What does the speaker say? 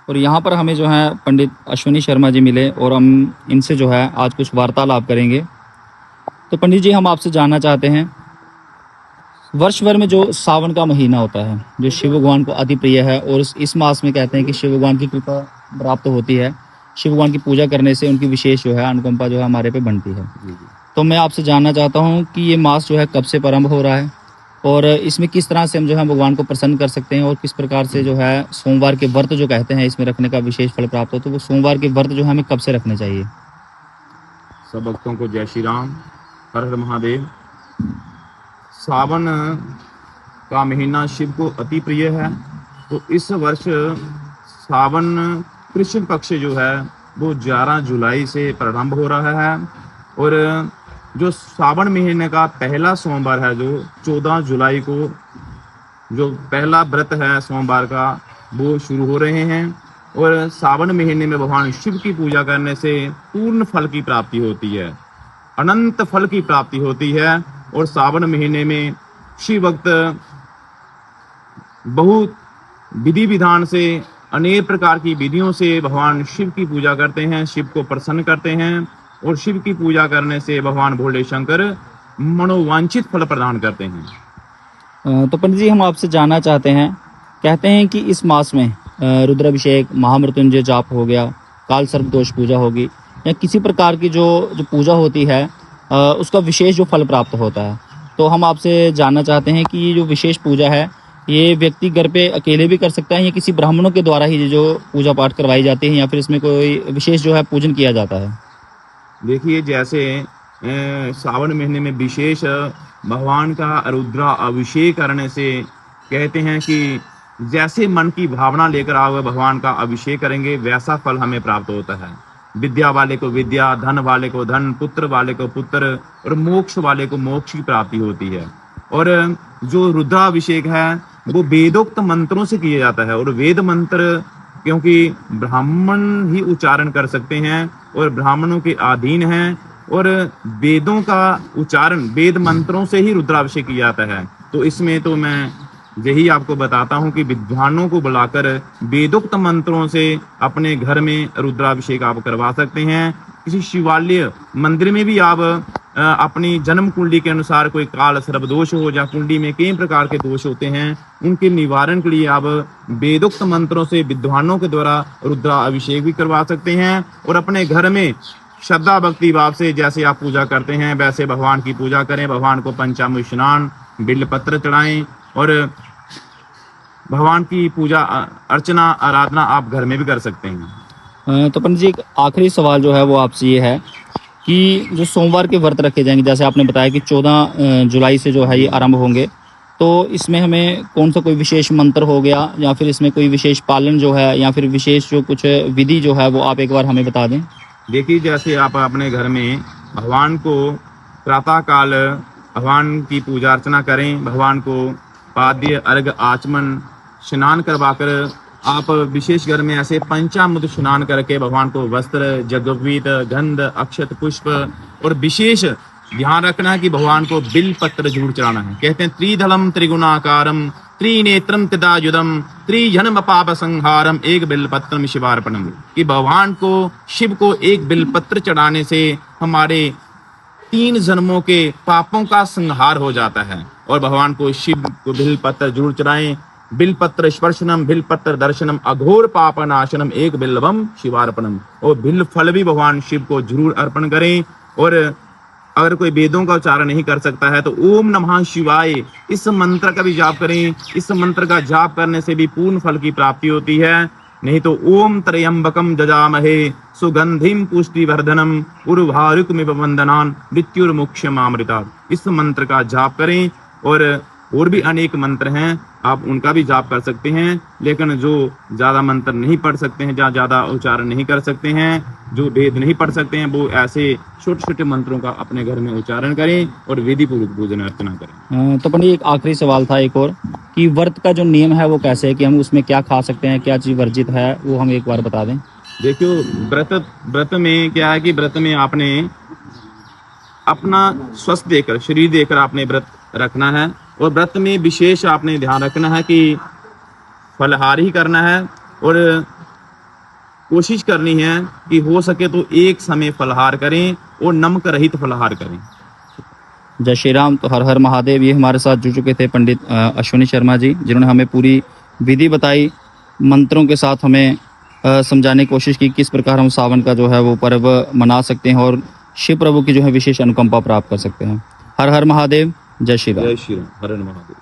और यहाँ पर हमें जो है पंडित अश्विनी शर्मा जी मिले और हम इनसे जो है आज कुछ वार्तालाप करेंगे। तो पंडित जी, हम आपसे जानना चाहते हैं, वर्ष भर में जो सावन का महीना होता है जो शिव भगवान को अति प्रिय है, और इस मास में कहते हैं कि शिव भगवान की कृपा प्राप्त होती है। शिव भगवान की पूजा करने से उनकी विशेष जो है अनुकंपा जो है हमारे पे बनती है। तो मैं आपसे जानना चाहता हूँ कि ये मास जो है कब से प्रारंभ हो रहा है और इसमें किस तरह से हम जो है भगवान को प्रसन्न कर सकते हैं, और किस प्रकार से जो है सोमवार के व्रत जो कहते हैं इसमें रखने का विशेष फल प्राप्त हो, तो वो सोमवार के व्रत जो है हमें कब से रखने चाहिए। सब भक्तों को जय श्री राम, हर हर महादेव। सावन का महीना शिव को अति प्रिय है, तो इस वर्ष सावन कृष्ण पक्ष जो है वो 11 जुलाई से प्रारंभ हो रहा है, और जो सावन महीने का पहला सोमवार है जो 14 जुलाई को जो पहला व्रत है सोमवार का वो शुरू हो रहे हैं। और सावन महीने में भगवान शिव की पूजा करने से पूर्ण फल की प्राप्ति होती है, अनंत फल की प्राप्ति होती है। और सावन महीने में शिव भक्त बहुत विधि विधान से अनेक प्रकार की विधियों से भगवान शिव की पूजा करते हैं, शिव को प्रसन्न करते हैं, और शिव की पूजा करने से भगवान भोले शंकर मनोवांछित फल प्रदान करते हैं। तो पंडित जी, हम आपसे जानना चाहते हैं, कहते हैं कि इस मास में रुद्राभिषेक, महामृत्युंजय जाप हो गया, काल सर्प दोष पूजा होगी, या किसी प्रकार की जो पूजा होती है उसका विशेष जो फल प्राप्त होता है। तो हम आपसे जानना चाहते हैं कि ये जो विशेष पूजा है ये व्यक्ति घर पे अकेले भी कर सकता है या किसी ब्राह्मणों के द्वारा ही जो पूजा पाठ करवाई जाती है, या फिर इसमें कोई विशेष जो है पूजन किया जाता है। देखिए, जैसे सावन महीने में विशेष भगवान का रुद्रा अभिषेक करने से कहते हैं कि जैसे मन की भावना लेकर आओगे भगवान का अभिषेक करेंगे वैसा फल हमें प्राप्त होता है। विद्या वाले को विद्या, धन वाले को धन, पुत्र वाले को पुत्र, और मोक्ष वाले को मोक्ष की प्राप्ति होती है। और जो रुद्राभिषेक है वो वेदोक्त मंत्रों से किया जाता है, और वेद मंत्र क्योंकि ब्राह्मण ही उच्चारण कर सकते हैं और ब्राह्मणों के अधीन हैं, और वेदों का उच्चारण वेद मंत्रों से ही रुद्राभिषेक किया जाता है। तो इसमें तो मैं यही आपको बताता हूँ कि विद्वानों को बुलाकर वेदोक्त मंत्रों से अपने घर में रुद्राभिषेक आप करवा सकते हैं। किसी शिवालय मंदिर में भी आप अपनी जन्म कुंडली के अनुसार कोई काल सर्प दोष हो या कुंडली में कई प्रकार के दोष होते हैं उनके निवारण के लिए आप वेदोक्त मंत्रों से विद्वानों के द्वारा रुद्राभिषेक भी करवा सकते हैं। और अपने घर में श्रद्धा भक्ति भाव से जैसे आप पूजा करते हैं वैसे भगवान की पूजा करें। भगवान को पंचामृत स्नान, बिल्व पत्र चढ़ाएं, और भगवान की पूजा अर्चना आराधना आप घर में भी कर सकते हैं। तो पंडित जी, एक आखिरी सवाल जो है वो आपसे ये है कि जो सोमवार के व्रत रखे जाएंगे, जैसे आपने बताया कि 14 जुलाई से जो है ये आरंभ होंगे, तो इसमें हमें कौन सा कोई विशेष मंत्र हो गया या फिर इसमें कोई विशेष पालन जो है या फिर विशेष जो कुछ विधि जो है वो आप एक बार हमें बता दें। देखिए, जैसे आप अपने घर में भगवान को प्रातः काल भगवान की पूजा अर्चना करें, भगवान को पाद्य अर्घ आचमन स्नान करवाकर आप विशेष घर में ऐसे पंचामृत स्नान करके भगवान को वस्त्र, जगवीत, गंध, अक्षत, पुष्प, और विशेष ध्यान रखना है कि भगवान को बिल पत्र जरूर चढ़ाना है। कहते हैं त्रिधलम त्रिगुणाकारम त्रिनेत्रम त्रिदायुधम त्रिजन्म पाप संहारम एक बिल पत्रम शिवार्पणम, कि भगवान को शिव को एक बिल पत्र चढ़ाने से हमारे 3 जन्मों के पापों का संहार हो जाता है। और भगवान को शिव को बिल पत्र जरूर चढ़ाएं। बिल पत्र स्पर्शनम, बिल पत्र दर्शनम, अघोर पाप नाशनम, एक बिल्वम शिवार्पणम। और बिल फल भी भगवान शिव को जरूर अर्पण करें। और अगर कोई वेदों का उच्चारण नहीं कर सकता है तो ओम नमः शिवाय इस मंत्र का भी जाप करें। इस मंत्र का जाप करने से भी पूर्ण फल की प्राप्ति होती है। नहीं तो ओम त्र्यंबकम जजामहे सुगंधिम पुष्टिवर्धनम उर्वारुकमिव वंदनान मृत्युर्मुक्षमामृतात्, इस मंत्र का जाप करें। और भी अनेक मंत्र हैं, आप उनका भी जाप कर सकते हैं। लेकिन जो ज्यादा मंत्र नहीं पढ़ सकते हैं, ज्यादा उच्चारण नहीं कर सकते हैं, जो वेद नहीं पढ़ सकते हैं, वो ऐसे छोटे छोटे मंत्रों का अपने घर में उच्चारण करें और विधि पूर्वक पूजन अर्चना करें। तो पंडित, एक आखिरी सवाल था एक और, कि व्रत का जो नियम है वो कैसे है, कि हम उसमें क्या खा सकते हैं, क्या चीज वर्जित है, वो हम एक बार बता दें। देखियो, व्रत में क्या है कि व्रत में आपने अपना स्वस्थ देकर, शरीर देकर आपने व्रत रखना है। और व्रत में विशेष आपने ध्यान रखना है कि फलहार ही करना है। और कोशिश करनी है कि हो सके तो एक समय फलाहार करें और नमक रहित फलाहार करें। जय श्री राम। तो हर हर महादेव। ये हमारे साथ जुड़ चुके थे पंडित अश्विनी शर्मा जी, जिन्होंने हमें पूरी विधि बताई, मंत्रों के साथ हमें समझाने की कोशिश की किस प्रकार हम सावन का जो है वो पर्व मना सकते हैं और शिव प्रभु की जो है विशेष अनुकंपा प्राप्त कर सकते हैं। हर हर महादेव। जय श्री राम। जय श्री राम। हर हर महादेव।